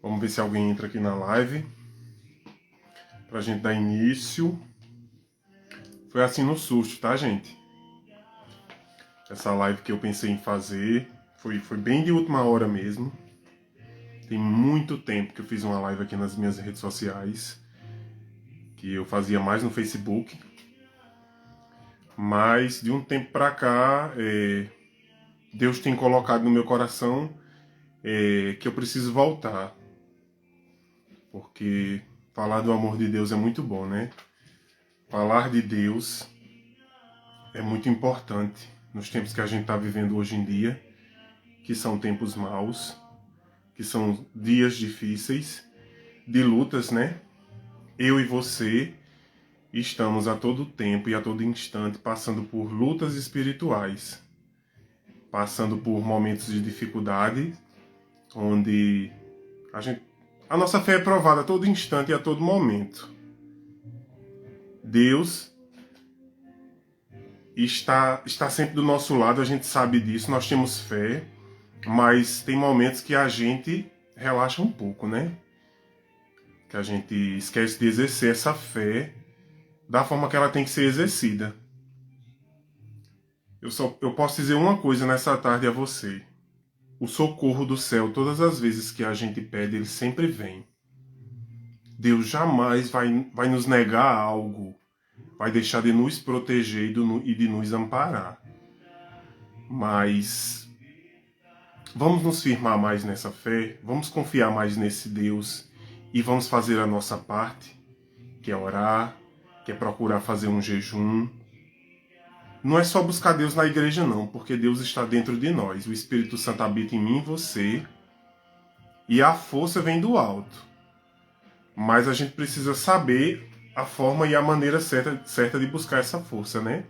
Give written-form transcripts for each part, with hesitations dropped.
Vamos ver se alguém entra aqui na live pra gente dar início. Foi assim no susto, tá, gente? Essa live que eu pensei em fazer foi bem de última hora mesmo. Tem muito tempo que eu fiz uma live aqui nas minhas redes sociais, que eu fazia mais no Facebook. Mas de um tempo pra cá, Deus tem colocado no meu coração que eu preciso voltar. Porque falar do amor de Deus é muito bom, né? Falar de Deus é muito importante nos tempos que a gente está vivendo hoje em dia, que são tempos maus, que são dias difíceis, de lutas, né? Eu e você estamos a todo tempo e a todo instante passando por lutas espirituais, passando por momentos de dificuldade, onde a nossa fé é provada a todo instante e a todo momento. Deus está sempre do nosso lado, a gente sabe disso, nós temos fé, mas tem momentos que a gente relaxa um pouco, né? Que a gente esquece de exercer essa fé da forma que ela tem que ser exercida. Eu posso dizer uma coisa nessa tarde a você. O socorro do céu, todas as vezes que a gente pede, ele sempre vem. Deus jamais vai nos negar algo, vai deixar de nos proteger e de nos amparar. Mas vamos nos firmar mais nessa fé, vamos confiar mais nesse Deus e vamos fazer a nossa parte, que é orar, que é procurar fazer um jejum. Não é só buscar Deus na igreja não, porque Deus está dentro de nós. O Espírito Santo habita em mim e em você, e a força vem do alto. Mas a gente precisa saber a forma e a maneira certa de buscar essa força, né?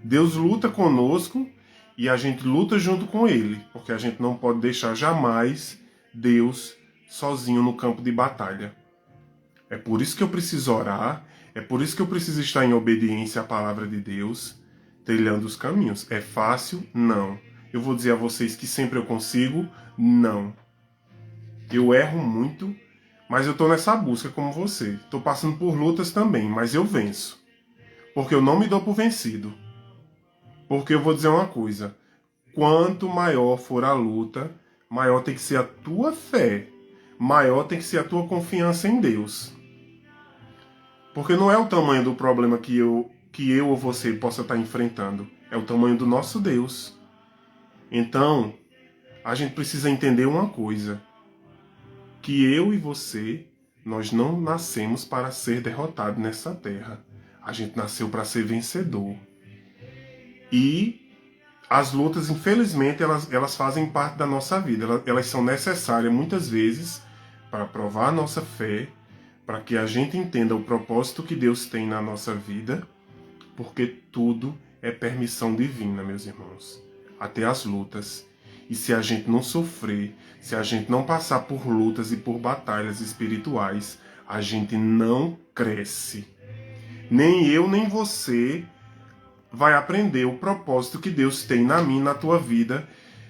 Deus luta conosco e a gente luta junto com Ele, porque a gente não pode deixar jamais Deus sozinho no campo de batalha. É por isso que eu preciso orar, é por isso que eu preciso estar em obediência à palavra de Deus, trilhando os caminhos. É fácil? Não. Eu vou dizer a vocês que sempre eu consigo? Não. Eu erro muito, mas eu estou nessa busca como você. Estou passando por lutas também, mas eu venço. Porque eu não me dou por vencido. Porque eu vou dizer uma coisa. Quanto maior for a luta, maior tem que ser a tua fé. Maior tem que ser a tua confiança em Deus. Porque não é o tamanho do problema que eu ou você possa estar enfrentando. É o tamanho do nosso Deus. Então, a gente precisa entender uma coisa. Que eu e você, nós não nascemos para ser derrotado nessa terra. A gente nasceu para ser vencedor. E as lutas, infelizmente, elas fazem parte da nossa vida. Elas são necessárias muitas vezes para provar a nossa fé, para que a gente entenda o propósito que Deus tem na nossa vida, porque tudo é permissão divina, meus irmãos. Até as lutas. E se a gente não sofrer, se a gente não passar por lutas e por batalhas espirituais, a gente não cresce. Nem eu, nem você vai aprender o propósito que Deus tem na minha e na tua vida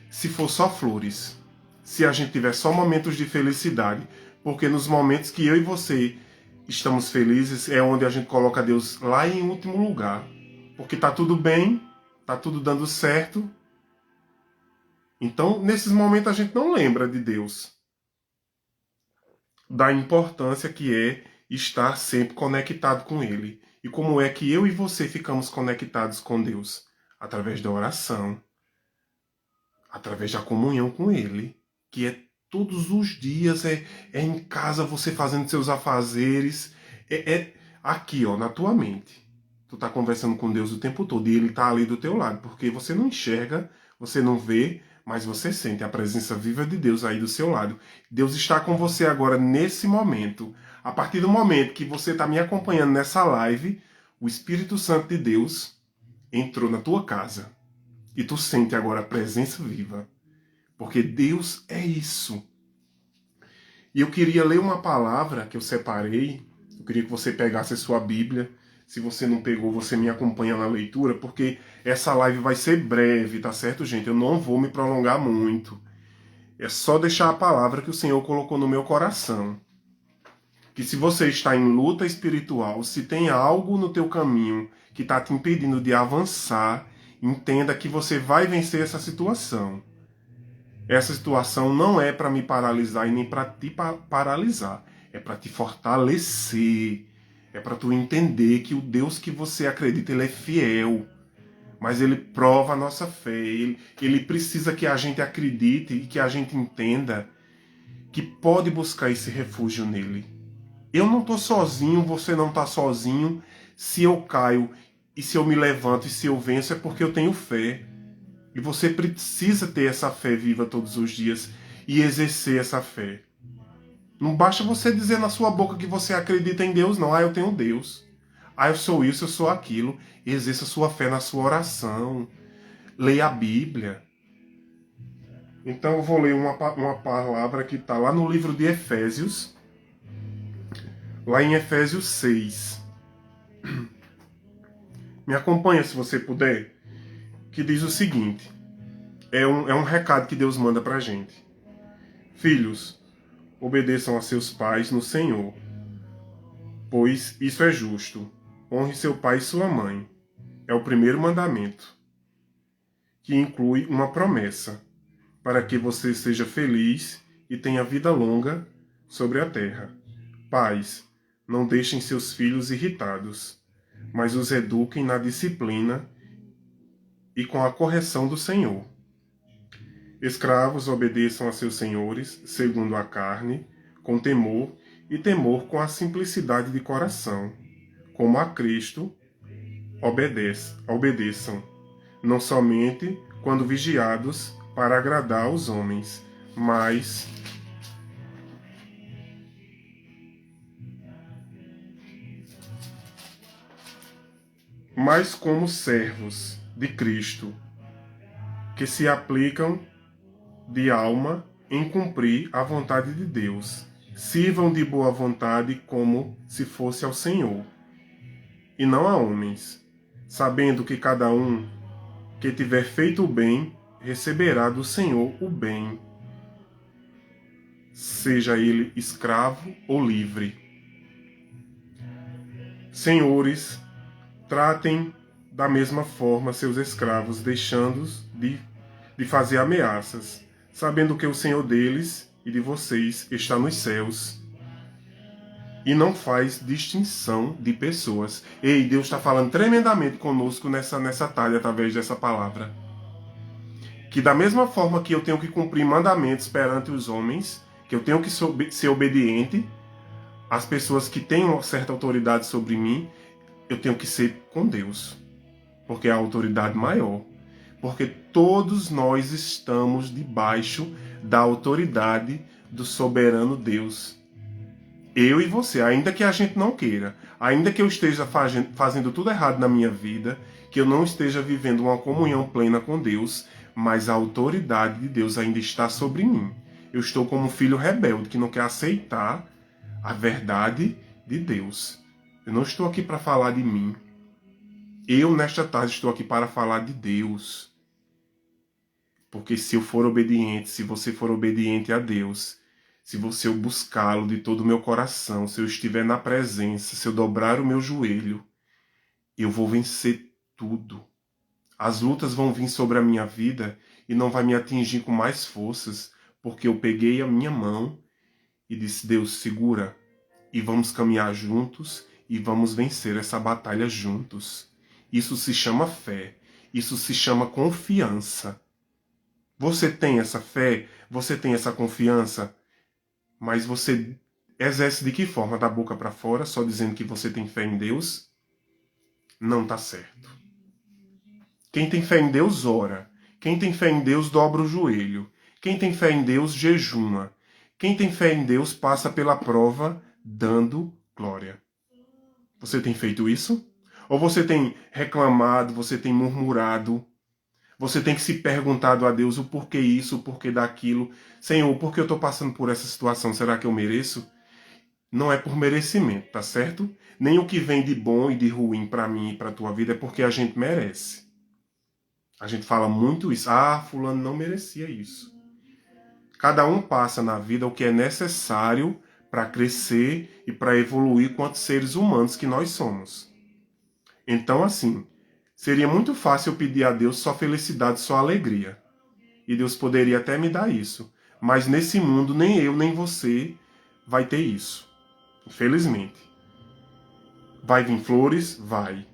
se for só flores. Se a gente tiver só momentos de felicidade, porque nos momentos que eu e você estamos felizes é onde a gente coloca Deus lá em último lugar. Porque tá tudo bem, tá tudo dando certo. Então, nesses momentos a gente não lembra de Deus, da importância que é estar sempre conectado com Ele. E como é que eu e você ficamos conectados com Deus? Através da oração, através da comunhão com Ele, que é todos os dias, é em casa você fazendo seus afazeres, é aqui, ó, na tua mente. Tu tá conversando com Deus o tempo todo e Ele tá ali do teu lado, porque você não enxerga, você não vê, mas você sente a presença viva de Deus aí do seu lado. Deus está com você agora nesse momento. A partir do momento que você está me acompanhando nessa live, o Espírito Santo de Deus entrou na tua casa. E tu sente agora a presença viva. Porque Deus é isso. E eu queria ler uma palavra que eu separei. Eu queria que você pegasse a sua Bíblia. Se você não pegou, você me acompanha na leitura, porque essa live vai ser breve, tá certo, gente? Eu não vou me prolongar muito. É só deixar a palavra que o Senhor colocou no meu coração. Que se você está em luta espiritual, se tem algo no teu caminho que está te impedindo de avançar, entenda que você vai vencer essa situação. Essa situação não é para me paralisar e nem para te paralisar. É para te fortalecer. É para tu entender que o Deus que você acredita, ele é fiel. Mas ele prova a nossa fé. Ele precisa que a gente acredite e que a gente entenda que pode buscar esse refúgio nele. Eu não estou sozinho, você não está sozinho. Se eu caio e se eu me levanto e se eu venço é porque eu tenho fé. E você precisa ter essa fé viva todos os dias e exercer essa fé. Não basta você dizer na sua boca que você acredita em Deus, não. Ah, eu tenho Deus. Ah, eu sou isso, eu sou aquilo. Exerça sua fé na sua oração. Leia a Bíblia. Então eu vou ler uma palavra que está lá no livro de Efésios. Lá em Efésios 6. Me acompanha se você puder. Que diz o seguinte. É um recado que Deus manda pra gente. Filhos, obedeçam a seus pais no Senhor, pois isso é justo. Honre seu pai e sua mãe. É o primeiro mandamento, que inclui uma promessa, para que você seja feliz e tenha vida longa sobre a terra. Pais, não deixem seus filhos irritados, mas os eduquem na disciplina e com a correção do Senhor. Escravos, obedeçam a seus senhores, segundo a carne, com temor, e temor com a simplicidade de coração, como a Cristo obedeçam, não somente quando vigiados para agradar aos homens, mas como servos de Cristo, que se aplicam de alma em cumprir a vontade de Deus. Sirvam de boa vontade como se fosse ao Senhor, e não a homens, sabendo que cada um que tiver feito o bem receberá do Senhor o bem, seja ele escravo ou livre. Senhores, tratem da mesma forma seus escravos, deixando-os de fazer ameaças, sabendo que o Senhor deles e de vocês está nos céus e não faz distinção de pessoas. Ei, Deus está falando tremendamente conosco nessa tarde através dessa palavra. Que da mesma forma que eu tenho que cumprir mandamentos perante os homens, que eu tenho que ser obediente às pessoas que têm uma certa autoridade sobre mim, eu tenho que ser com Deus, porque é a autoridade maior. Porque todos nós estamos debaixo da autoridade do soberano Deus. Eu e você, ainda que a gente não queira, ainda que eu esteja fazendo tudo errado na minha vida, que eu não esteja vivendo uma comunhão plena com Deus, mas a autoridade de Deus ainda está sobre mim. Eu estou como um filho rebelde que não quer aceitar a verdade de Deus. Eu não estou aqui para falar de mim. Eu, nesta tarde, estou aqui para falar de Deus. Porque se eu for obediente, se você for obediente a Deus, se você eu buscá-lo de todo o meu coração, se eu estiver na presença, se eu dobrar o meu joelho, eu vou vencer tudo. As lutas vão vir sobre a minha vida e não vai me atingir com mais forças, porque eu peguei a minha mão e disse, Deus, segura, e vamos caminhar juntos e vamos vencer essa batalha juntos. Isso se chama fé, isso se chama confiança. Você tem essa fé, você tem essa confiança, mas você exerce de que forma? Da boca para fora, só dizendo que você tem fé em Deus? Não está certo. Quem tem fé em Deus, ora. Quem tem fé em Deus, dobra o joelho. Quem tem fé em Deus, jejuma. Quem tem fé em Deus, passa pela prova, dando glória. Você tem feito isso? Ou você tem reclamado, você tem murmurado? Você tem que se perguntado a Deus o porquê isso, o porquê daquilo. Senhor, por que eu estou passando por essa situação? Será que eu mereço? Não é por merecimento, tá certo? Nem o que vem de bom e de ruim para mim e para tua vida é porque a gente merece. A gente fala muito isso. Ah, fulano não merecia isso. Cada um passa na vida o que é necessário para crescer e para evoluir quanto seres humanos que nós somos. Então, assim, seria muito fácil eu pedir a Deus só felicidade, só alegria. E Deus poderia até me dar isso. Mas nesse mundo, nem eu, nem você vai ter isso. Infelizmente. Vai vir flores? Vai.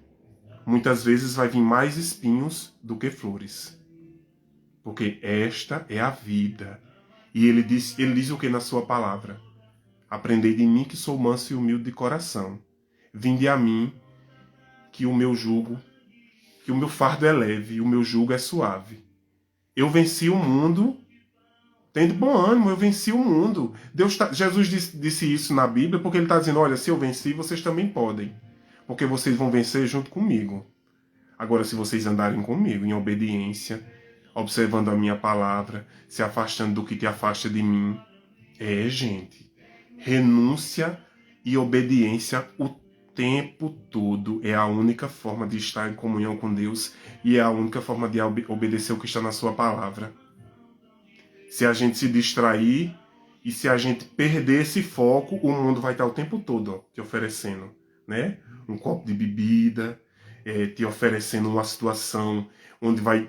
Muitas vezes vai vir mais espinhos do que flores. Porque esta é a vida. E ele diz o que na sua palavra? Aprendei de mim que sou manso e humilde de coração. Vinde a mim que o meu fardo é leve e o meu jugo é suave. Eu venci o mundo, tendo bom ânimo, eu venci o mundo. Jesus disse isso na Bíblia porque ele está dizendo, olha, se eu venci, vocês também podem. Porque vocês vão vencer junto comigo. Agora, se vocês andarem comigo em obediência, observando a minha palavra, se afastando do que te afasta de mim, gente, renúncia e obediência o tempo todo é a única forma de estar em comunhão com Deus e é a única forma de obedecer o que está na sua palavra. Se a gente se distrair e se a gente perder esse foco, o mundo vai estar o tempo todo te oferecendo, né? Um copo de bebida, te oferecendo uma situação onde vai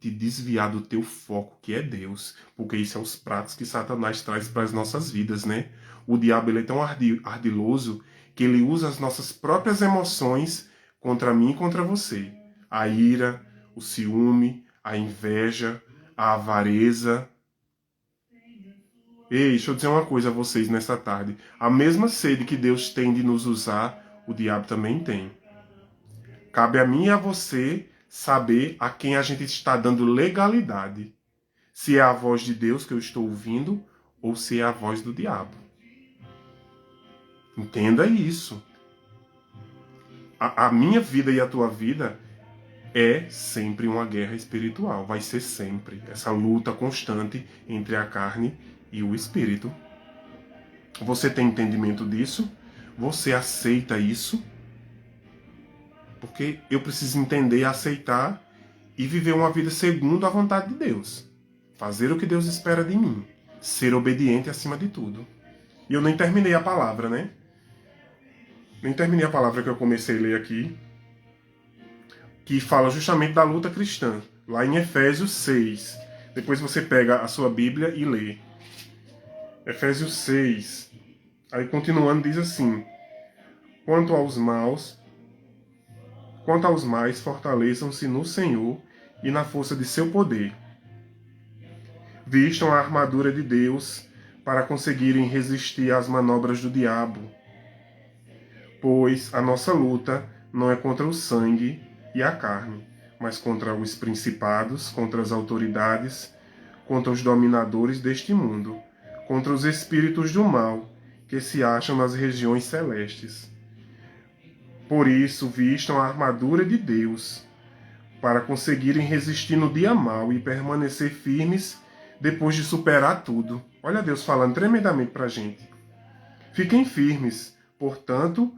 te desviar do teu foco, que é Deus, porque isso é os pratos que Satanás traz para as nossas vidas, né? O diabo ele é tão ardiloso que ele usa as nossas próprias emoções contra mim e contra você. A ira, o ciúme, a inveja, a avareza. Ei, deixa eu dizer uma coisa a vocês nessa tarde. A mesma sede que Deus tem de nos usar, o diabo também tem. Cabe a mim e a você saber a quem a gente está dando legalidade. Se é a voz de Deus que eu estou ouvindo ou se é a voz do diabo. Entenda isso. A minha vida e a tua vida é sempre uma guerra espiritual. Vai ser sempre essa luta constante entre a carne e o espírito. Você tem entendimento disso? Você aceita isso? Porque eu preciso entender, aceitar e viver uma vida segundo a vontade de Deus. Fazer o que Deus espera de mim. Ser obediente acima de tudo. E eu nem terminei a palavra, né? Nem terminei a palavra que eu comecei a ler aqui, que fala justamente da luta cristã, lá em Efésios 6. Depois você pega a sua Bíblia e lê. Efésios 6. Aí continuando diz assim: Quanto aos mais, fortaleçam-se no Senhor e na força de seu poder. Vistam a armadura de Deus para conseguirem resistir às manobras do diabo. Pois a nossa luta não é contra o sangue e a carne, mas contra os principados, contra as autoridades, contra os dominadores deste mundo, contra os espíritos do mal que se acham nas regiões celestes. Por isso, vistam a armadura de Deus, para conseguirem resistir no dia mau e permanecer firmes depois de superar tudo. Olha Deus falando tremendamente para a gente. Fiquem firmes, portanto,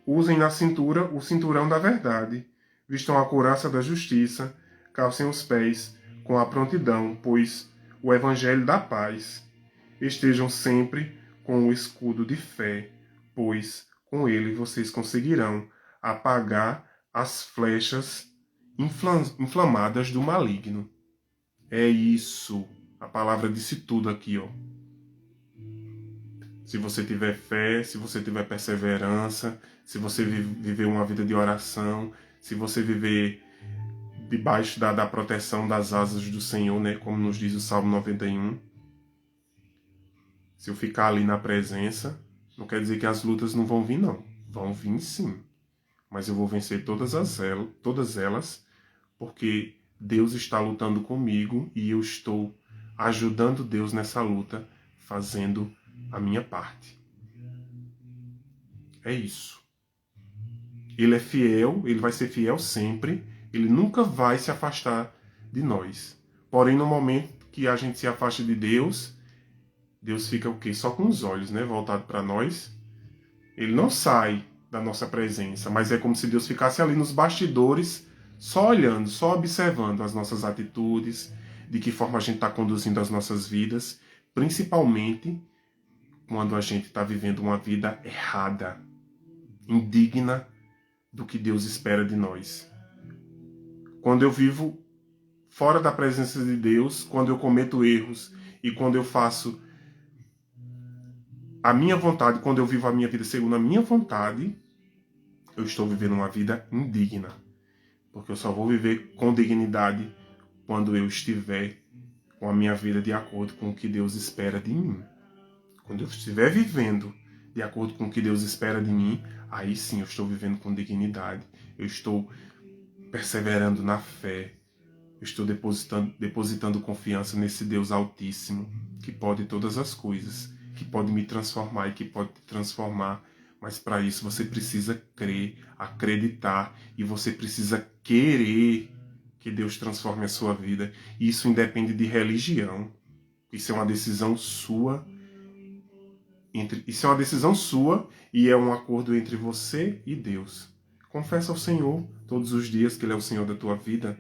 usem na cintura o cinturão da verdade, vistam a couraça da justiça, calcem os pés com a prontidão, pois o evangelho da paz. Estejam sempre com o escudo de fé, pois com ele vocês conseguirão apagar as flechas inflamadas do maligno. É isso. A palavra disse tudo aqui, ó. Se você tiver fé, se você tiver perseverança, se você viver uma vida de oração, se você viver debaixo da proteção das asas do Senhor, né, como nos diz o Salmo 91. Se eu ficar ali na presença, não quer dizer que as lutas não vão vir, não. Vão vir sim. Mas eu vou vencer todas elas, porque Deus está lutando comigo e eu estou ajudando Deus nessa luta, fazendo a minha parte. É isso. Ele é fiel, ele vai ser fiel sempre, ele nunca vai se afastar de nós. Porém, no momento que a gente se afasta de Deus, Deus fica o quê? Só com os olhos, né, voltado para nós. Ele não sai da nossa presença, mas é como se Deus ficasse ali nos bastidores, só olhando, só observando as nossas atitudes, de que forma a gente está conduzindo as nossas vidas, principalmente quando a gente está vivendo uma vida errada, indigna do que Deus espera de nós. Quando eu vivo fora da presença de Deus, quando eu cometo erros e quando eu faço a minha vontade, quando eu vivo a minha vida segundo a minha vontade, eu estou vivendo uma vida indigna. Porque eu só vou viver com dignidade quando eu estiver com a minha vida de acordo com o que Deus espera de mim. Quando eu estiver vivendo de acordo com o que Deus espera de mim, aí sim eu estou vivendo com dignidade. Eu estou perseverando na fé. Eu estou depositando confiança nesse Deus Altíssimo, que pode todas as coisas, que pode me transformar e que pode te transformar. Mas para isso você precisa crer, acreditar, e você precisa querer que Deus transforme a sua vida. Isso independe de religião. Isso é uma decisão sua. Isso é uma decisão sua e é um acordo entre você e Deus. Confessa ao Senhor todos os dias que Ele é o Senhor da tua vida.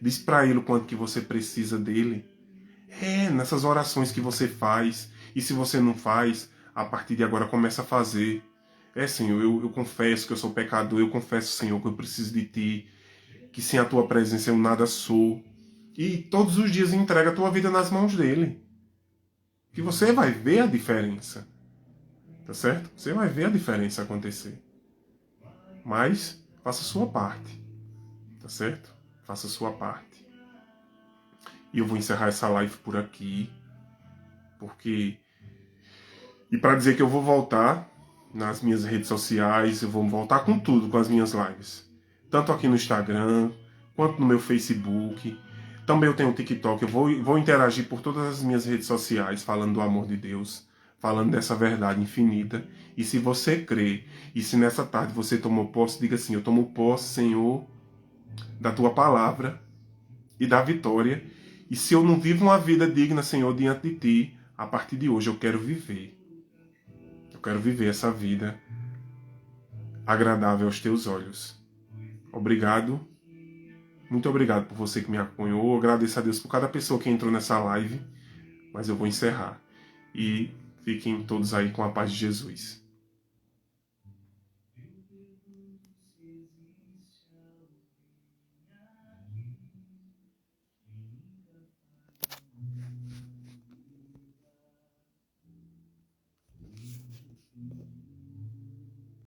Diz para Ele o quanto que você precisa dEle. Nessas orações que você faz. E se você não faz, a partir de agora começa a fazer. Senhor, eu confesso que eu sou pecador. Eu confesso, Senhor, que eu preciso de Ti. Que sem a Tua presença eu nada sou. E todos os dias entrega a tua vida nas mãos dEle. Que você vai ver a diferença. Tá certo? Você vai ver a diferença acontecer. Mas faça a sua parte. Tá certo? Faça a sua parte. E eu vou encerrar essa live por aqui. Porque... E para dizer que eu vou voltar nas minhas redes sociais, eu vou voltar com tudo com as minhas lives. Tanto aqui no Instagram, quanto no meu Facebook. Também eu tenho o TikTok. Eu vou interagir por todas as minhas redes sociais, falando do amor de Deus, falando dessa verdade infinita. E se você crê, e se nessa tarde você tomou posse, diga assim: eu tomo posse, Senhor, da Tua palavra e da vitória. E se eu não vivo uma vida digna, Senhor, diante de Ti, a partir de hoje eu quero viver. Eu quero viver essa vida agradável aos Teus olhos. Obrigado. Muito obrigado por você que me acompanhou. Eu agradeço a Deus por cada pessoa que entrou nessa live. Mas eu vou encerrar. E fiquem todos aí com a paz de Jesus.